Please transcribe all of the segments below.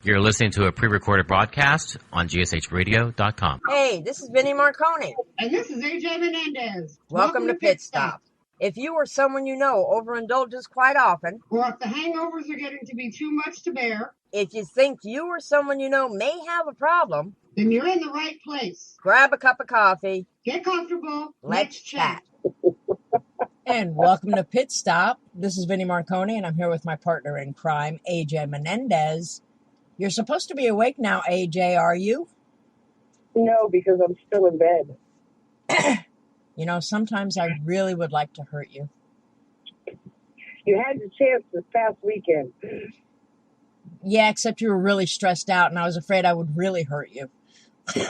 You're listening to a pre-recorded broadcast on gshradio.com. Hey, this is Vinnie Marconi. And this is AJ Menendez. Welcome to Pit Stop. If you or someone you know overindulges quite often, or if the hangovers are getting to be too much to bear, if you think you or someone you know may have a problem, then you're in the right place. Grab a cup of coffee. Get comfortable. Let's chat. And welcome to Pit Stop. This is Vinnie Marconi, and I'm here with my partner in crime, AJ Menendez. You're supposed to be awake now, AJ, are you? No, because I'm still in bed. You know, sometimes I really would like to hurt you. You had your chance this past weekend. Yeah, except you were really stressed out, and I was afraid I would really hurt you. We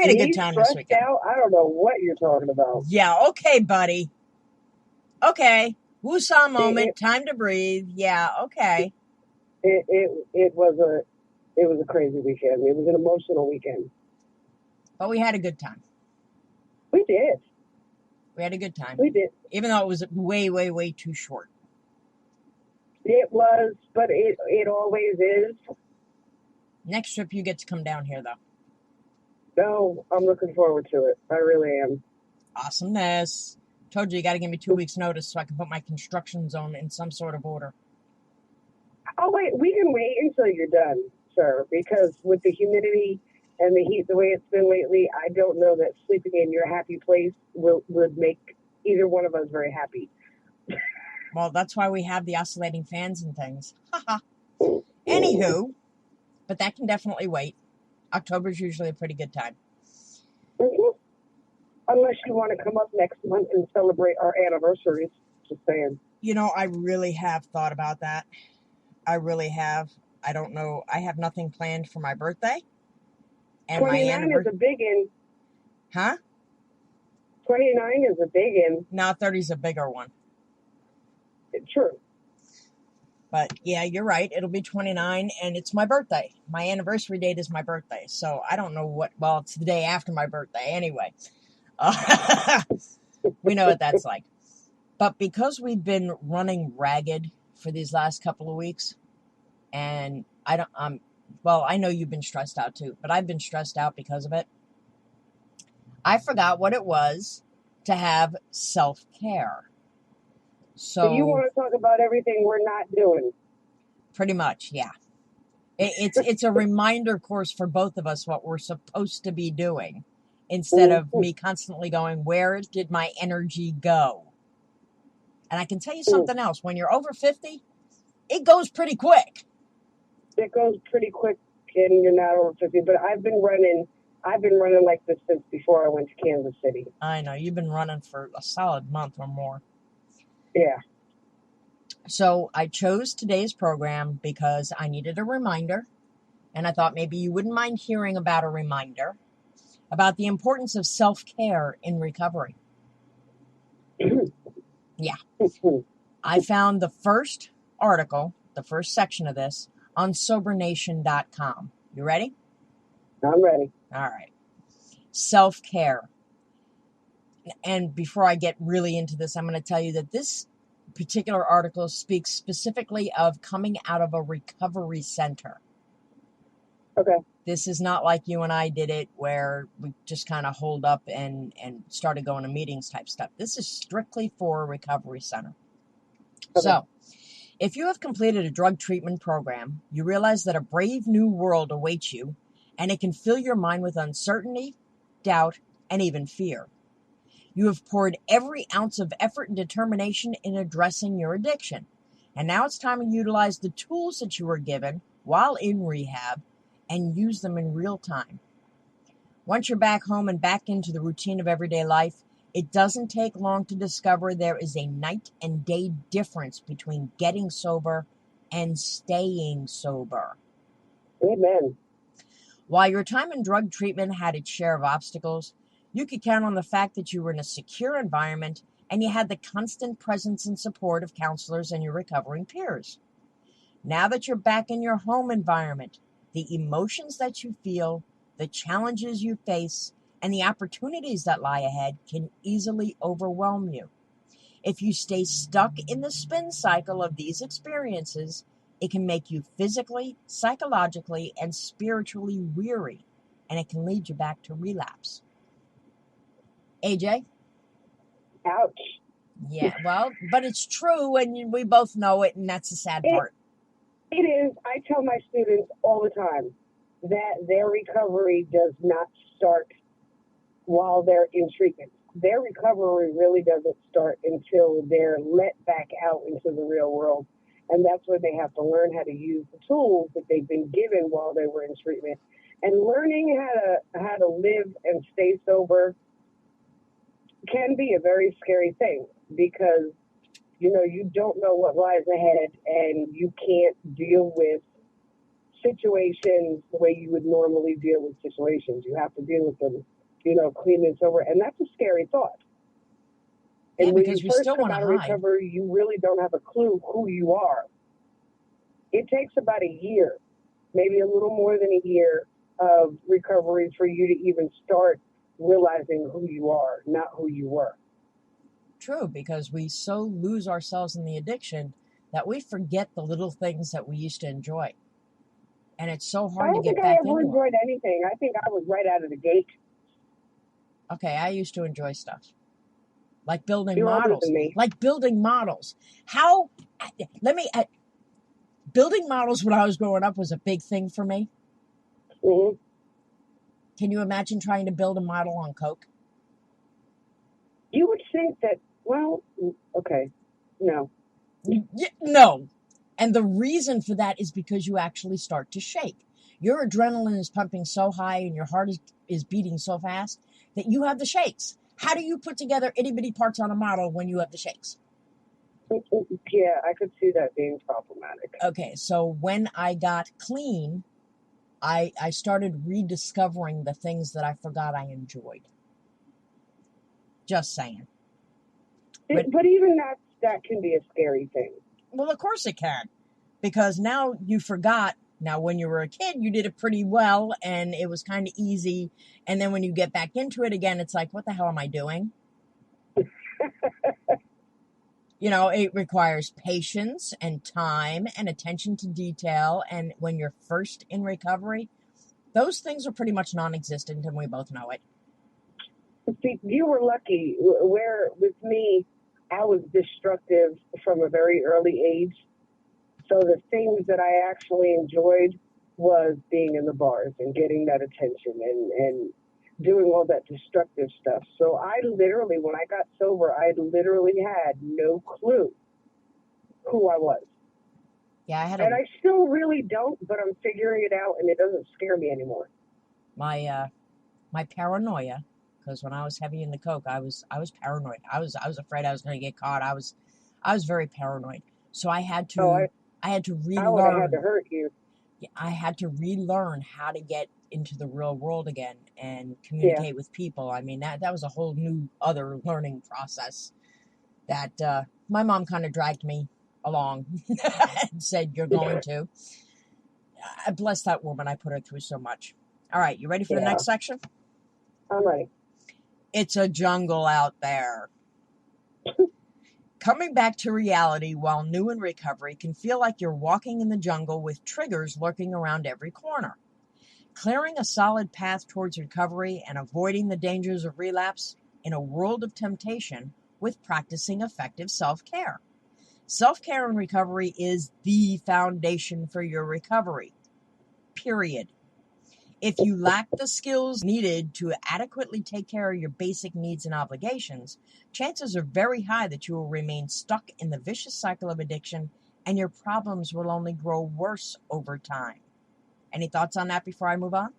had a good time this weekend. Out? I don't know what you're talking about. Yeah, okay, buddy. Okay. Woosah moment, time to breathe. Yeah, okay. It was a crazy weekend. It was an emotional weekend. But we had a good time. We did. We had a good time. We did. Even though it was way, way, way too short. It was, but it always is. Next trip you get to come down here, though. No, I'm looking forward to it. I really am. Awesomeness. Told you got to give me 2 weeks notice so I can put my construction zone in some sort of order. Oh, wait, we can wait until you're done, sir, because with the humidity and the heat the way it's been lately, I don't know that sleeping in your happy place would make either one of us very happy. Well, that's why we have the oscillating fans and things. Anywho, but that can definitely wait. October's usually a pretty good time. Mm-hmm. Unless you want to come up next month and celebrate our anniversaries. Just saying. You know, I really have thought about that. I really have. I don't know. I have nothing planned for my birthday. And 29 is a big in. Huh? 29 is a big in. No, 30's a bigger one. True. But yeah, you're right. It'll be 29 and it's my birthday. My anniversary date is my birthday. So I don't know well, it's the day after my birthday anyway. We know what that's like. But because we've been running ragged for these last couple of weeks, and I know you've been stressed out too, but I've been stressed out because of it. I forgot what it was to have self-care. So you want to talk about everything we're not doing? Pretty much, yeah. It's a reminder course for both of us what we're supposed to be doing, instead of me constantly going, where did my energy go? And I can tell you something else. When you're over 50, it goes pretty quick. It goes pretty quick, and you're not over 50. But I've been running like this since before I went to Kansas City. I know you've been running for a solid month or more. Yeah. So I chose today's program because I needed a reminder, and I thought maybe you wouldn't mind hearing about a reminder about the importance of self-care in recovery. Yeah. I found the first article, the first section of this, on SoberNation.com. You ready? I'm ready. All right. Self-care. And before I get really into this, I'm going to tell you that this particular article speaks specifically of coming out of a recovery center. Okay. This is not like you and I did it where we just kind of holed up and started going to meetings type stuff. This is strictly for a recovery center. Okay. So, if you have completed a drug treatment program, you realize that a brave new world awaits you, and it can fill your mind with uncertainty, doubt, and even fear. You have poured every ounce of effort and determination in addressing your addiction. And now it's time to utilize the tools that you were given while in rehab and use them in real time. Once you're back home and back into the routine of everyday life, it doesn't take long to discover there is a night and day difference between getting sober and staying sober. Amen. While your time in drug treatment had its share of obstacles, you could count on the fact that you were in a secure environment and you had the constant presence and support of counselors and your recovering peers. Now that you're back in your home environment, the emotions that you feel, the challenges you face, and the opportunities that lie ahead can easily overwhelm you. If you stay stuck in the spin cycle of these experiences, It can make you physically, psychologically, and spiritually weary, and it can lead you back to relapse. AJ? Ouch. Yeah, well, but it's true, and we both know it, and that's the sad part. It is. I tell my students all the time that their recovery does not start while they're in treatment. Their recovery really doesn't start until they're let back out into the real world. And that's when they have to learn how to use the tools that they've been given while they were in treatment. And learning how to live and stay sober can be a very scary thing because, you know, you don't know what lies ahead and you can't deal with situations the way you would normally deal with situations. You have to deal with them, you know, clean and sober. And that's a scary thought. And Yeah, when because you we first still come want out to of hide. recovery, you really don't have a clue who you are. It takes about a year, maybe a little more than a year of recovery for you to even start realizing who you are, not who you were. True, because we so lose ourselves in the addiction that we forget the little things that we used to enjoy. And it's so I hard to don't get think I back ever into it. enjoyed anything. I think I was right out of the gate. Okay, I used to enjoy stuff. Like building You're older models. than me. Like building models. Building models when I was growing up was a big thing for me. Hmm. Can you imagine trying to build a model on Coke? You would think that, well, okay, no. No. And the reason for that is because you actually start to shake. Your adrenaline is pumping so high and your heart is beating so fast that you have the shakes. How do you put together itty bitty parts on a model when you have the shakes? Yeah, I could see that being problematic. Okay, so when I got clean, I started rediscovering the things that I forgot I enjoyed. Just saying. But even that can be a scary thing. Well, of course it can. Because now you forgot. Now, when you were a kid, you did it pretty well and it was kind of easy. And then when you get back into it again, it's like, what the hell am I doing? You know, it requires patience and time and attention to detail. And when you're first in recovery, those things are pretty much non-existent, and we both know it. See, you were lucky. Where with me, I was destructive from a very early age. So the things that I actually enjoyed was being in the bars and getting that attention and doing all that destructive stuff. So I literally, when I got sober, I literally had no clue who I was. Yeah, I had And I still really don't, but I'm figuring it out, and it doesn't scare me anymore. my paranoia, because when I was heavy in the coke, I was paranoid. I was afraid I was going to get caught. I was very paranoid. So I had to I would have had to relearn. hurt you. I had to relearn how to get into the real world again and communicate with people. I mean, that was a whole new other learning process that my mom kind of dragged me along and said, you're going to. I bless that woman. I put her through so much. All right, you ready for the Yeah. next section? I'm ready. It's a jungle out there. Coming back to reality while new in recovery can feel like you're walking in the jungle with triggers lurking around every corner. Clearing a solid path towards recovery and avoiding the dangers of relapse in a world of temptation with practicing effective self-care. Self-care in recovery is the foundation for your recovery. Period. If you lack the skills needed to adequately take care of your basic needs and obligations, chances are very high that you will remain stuck in the vicious cycle of addiction and your problems will only grow worse over time. Any thoughts on that before I move on?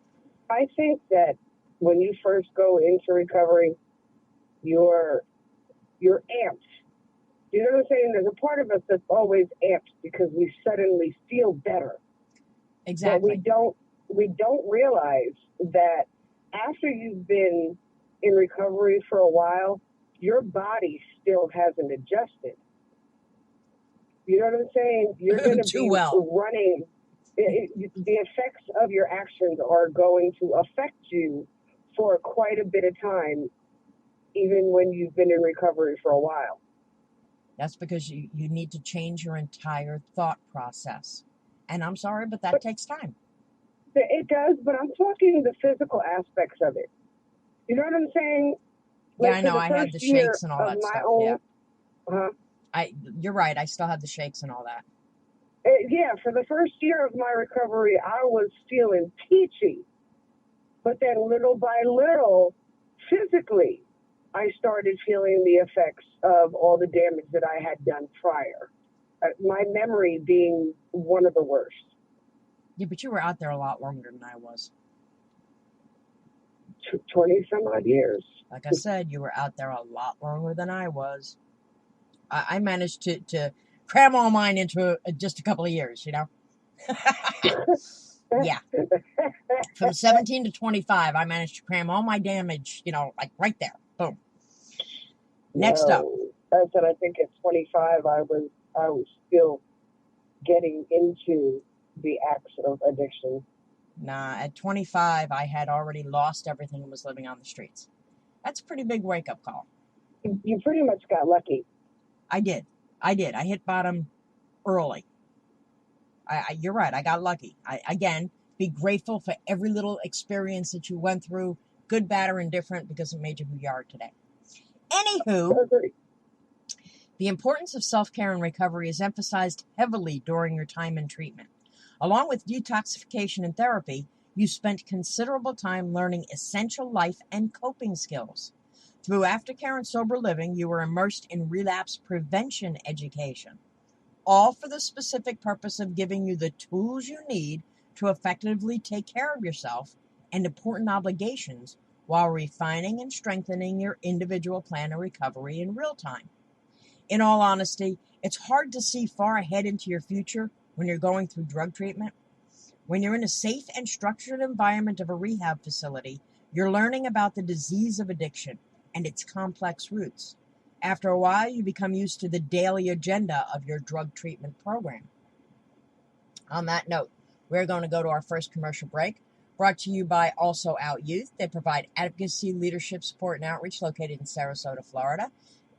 I think that when you first go into recovery, you're amped. You know what I'm saying? There's a part of us that's always amped because we suddenly feel better. Exactly. But we don't realize that after you've been in recovery for a while, your body still hasn't adjusted. You know what I'm saying? You're going to Too be well. running. The effects of your actions are going to affect you for quite a bit of time, even when you've been in recovery for a while. That's because you need to change your entire thought process. And I'm sorry, but that takes time. It does, but I'm talking the physical aspects of it. You know what I'm saying? Yeah, Like, I for know. the I had first the year shakes and all of that my stuff. own, Yeah. You're right. I still have the shakes and all that. Yeah, for the first year of my recovery, I was feeling peachy. But then little by little, physically, I started feeling the effects of all the damage that I had done prior. My memory being one of the worst. Yeah, but you were out there a lot longer than I was. 20 some odd years. Like I said, you were out there a lot longer than I was. I managed to cram all mine into just a couple of years, you know? Yeah. From 17 to 25, I managed to cram all my damage, you know, like right there. Boom. Next up. I said, I think at 25, I was still getting into the acts of addiction. Nah, at 25, I had already lost everything and was living on the streets. That's a pretty big wake-up call. You pretty much got lucky. I did. I hit bottom early. You're right. I got lucky. Again, be grateful for every little experience that you went through, good, bad, or indifferent, because it made you who you are today. Anywho, the importance of self-care and recovery is emphasized heavily during your time in treatment. Along with detoxification and therapy, you spent considerable time learning essential life and coping skills. Through aftercare and sober living, you were immersed in relapse prevention education, all for the specific purpose of giving you the tools you need to effectively take care of yourself and important obligations while refining and strengthening your individual plan of recovery in real time. In all honesty, it's hard to see far ahead into your future when you're going through drug treatment. When you're in a safe and structured environment of a rehab facility, you're learning about the disease of addiction and its complex roots. After a while, you become used to the daily agenda of your drug treatment program. On that note, we're going to go to our first commercial break, brought to you by Also Out Youth. They provide advocacy, leadership, support, and outreach located in Sarasota, Florida.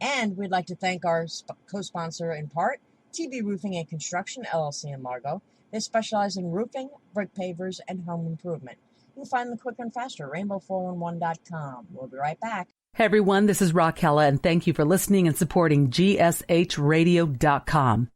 And we'd like to thank our co-sponsor in part, TB Roofing and Construction, LLC in Largo. They specialize in roofing, brick pavers, and home improvement. You can find them quicker and faster at rainbow411.com. We'll be right back. Hey everyone, this is Raquella, and thank you for listening and supporting GSHradio.com.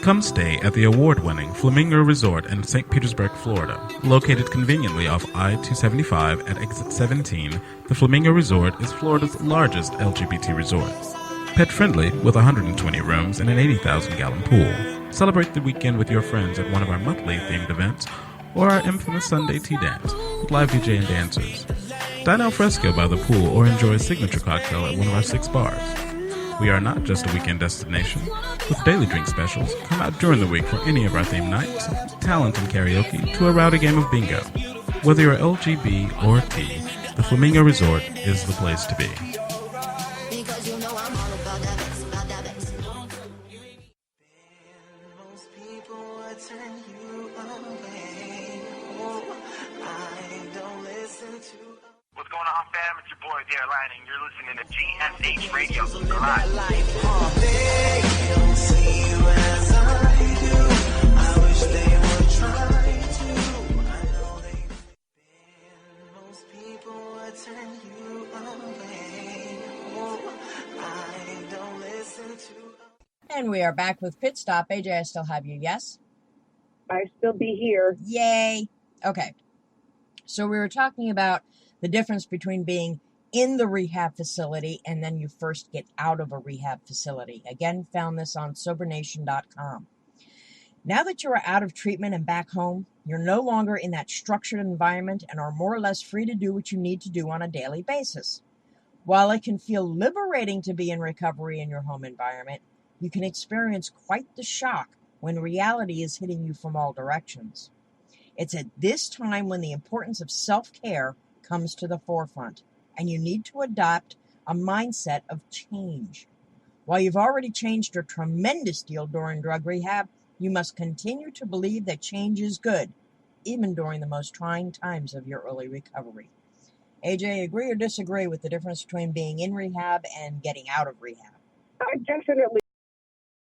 Come stay at the award-winning Flamingo Resort in St. Petersburg, Florida. Located conveniently off I-275 at exit 17, the Flamingo Resort is Florida's largest LGBT resort. Pet-friendly with 120 rooms and an 80,000-gallon pool. Celebrate the weekend with your friends at one of our monthly themed events or our infamous Sunday tea dance with live DJ and dancers. Dine al fresco by the pool or enjoy a signature cocktail at one of our 6 bars. We are not just a weekend destination. With daily drink specials, come out during the week for any of our theme nights, talent and karaoke, to a rowdy game of bingo. Whether you're LGB or T, the Flamingo Resort is the place to be. What's going on, fam? It's your boy, Dare Line, and you're listening to GSH Radio Live. And we are back with Pit Stop. AJ, I still have you, yes? I still be here. Yay. Okay. So we were talking about the difference between being in the rehab facility and then you first get out of a rehab facility. Again, found this on SoberNation.com. Now that you are out of treatment and back home, you're no longer in that structured environment and are more or less free to do what you need to do on a daily basis. While it can feel liberating to be in recovery in your home environment, you can experience quite the shock when reality is hitting you from all directions. It's at this time when the importance of self-care comes to the forefront, and you need to adopt a mindset of change. While you've already changed a tremendous deal during drug rehab, you must continue to believe that change is good, even during the most trying times of your early recovery. AJ, agree or disagree with the difference between being in rehab and getting out of rehab? I definitely